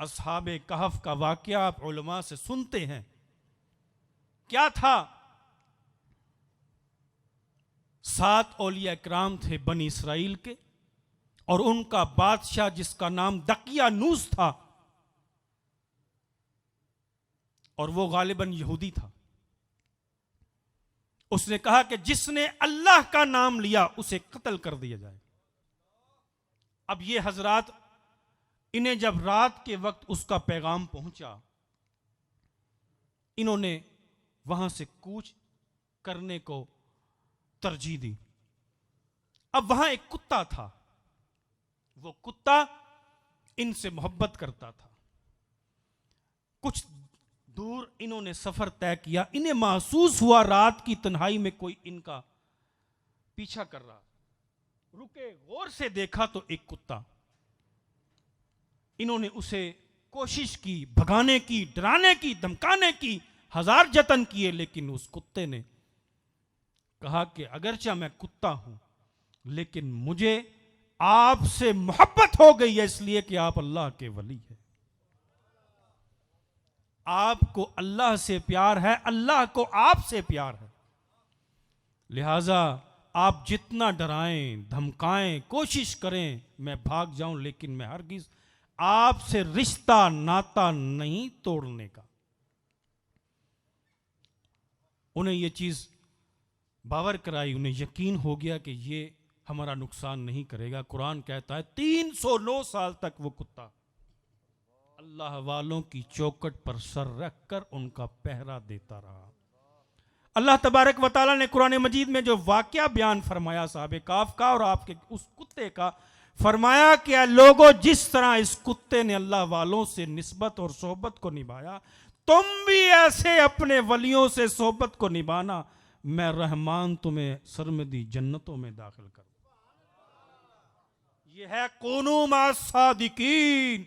अस्हाबे कहफ का वाकया आप उलमा से सुनते हैं। क्या था? 7 औलिया इकराम थे बनी इसराइल के, और उनका बादशाह जिसका नाम दकियानूस था, और वो गालिबन यहूदी था। उसने कहा कि जिसने अल्लाह का नाम लिया उसे कत्ल कर दिया जाए। अब ये हजरात, इन्हें जब रात के वक्त उसका पैगाम पहुंचा, इन्होंने वहां से कूच करने को तरजीह दी। अब वहां एक कुत्ता था, वो कुत्ता इनसे मोहब्बत करता था। कुछ दूर इन्होंने सफर तय किया, इन्हें महसूस हुआ रात की तन्हाई में कोई इनका पीछा कर रहा। रुके, गौर से देखा तो एक कुत्ता। इन्होंने उसे कोशिश की, भगाने की, डराने की, धमकाने की, हजार जतन किए, लेकिन उस कुत्ते ने कहा कि अगरचे मैं कुत्ता हूं, लेकिन मुझे आपसे मोहब्बत हो गई है, इसलिए कि आप अल्लाह के वली हैं। आपको अल्लाह से प्यार है, अल्लाह को आपसे प्यार है। लिहाजा आप जितना डराएं, धमकाएं, कोशिश करें मैं भाग जाऊं, लेकिन मैं हरगिज आपसे रिश्ता नाता नहीं तोड़ने का। उन्हें यह चीज बावर कराई, उन्हें यकीन हो गया कि ये हमारा नुकसान नहीं करेगा। कुरान कहता है 309 साल तक वो कुत्ता अल्लाह वालों की चौखट पर सर रखकर उनका पहरा देता रहा। अल्लाह तबारक व तआला ने कुरान मजीद में जो वाकया बयान फरमाया साहब काफ का और आपके उस कुत्ते का, फरमाया कि लोगों, जिस तरह इस कुत्ते ने अल्लाह वालों से निस्बत और सोहबत को निभाया, तुम भी ऐसे अपने वलियों से सोहबत को निभाना। मैं रहमान तुम्हें सरमदी जन्नतों में दाखिल कर। यह है कूनू मा सादिकीन,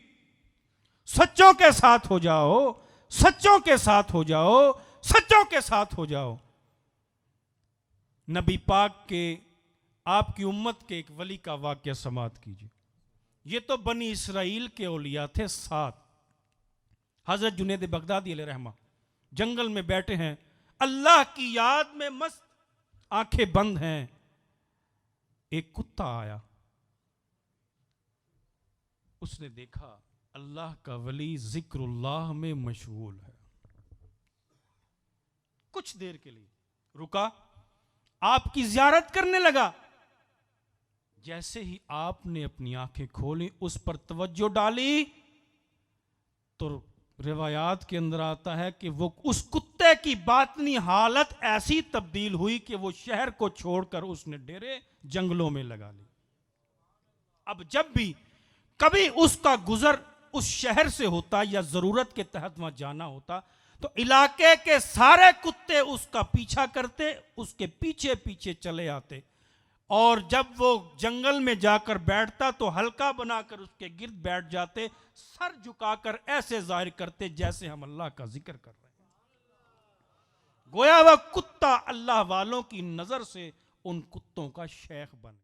सच्चों के साथ हो जाओ, सच्चों के साथ हो जाओ, सच्चों के साथ हो जाओ। नबी पाक के, आपकी उम्मत के एक वली का वाकया समात कीजिए। ये तो बनी इसराइल के औलिया थे 7। हजरत जुनैद बगदादी अलैहि रहमा जंगल में बैठे हैं, अल्लाह की याद में मस्त, आंखें बंद हैं। एक कुत्ता आया, उसने देखा अल्लाह का वली जिक्रुल्लाह में मशगूल है। कुछ देर के लिए रुका, आपकी जियारत करने लगा। जैसे ही आपने अपनी आंखें खोली, उस पर तवज्जो डाली, तो रिवायात के अंदर आता है कि वो उस कुत्ते की बातनी हालत ऐसी तब्दील हुई कि वो शहर को छोड़कर उसने डेरे जंगलों में लगा ली। अब जब भी कभी उसका गुजर उस शहर से होता या जरूरत के तहत वहां जाना होता, तो इलाके के सारे कुत्ते उसका पीछा करते, उसके पीछे पीछे चले आते, और जब वो जंगल में जाकर बैठता तो हल्का बनाकर उसके गिर्द बैठ जाते, सर झुकाकर ऐसे जाहिर करते जैसे हम अल्लाह का जिक्र कर रहे हैं। गोया वह कुत्ता अल्लाह वालों की नजर से उन कुत्तों का शेख बन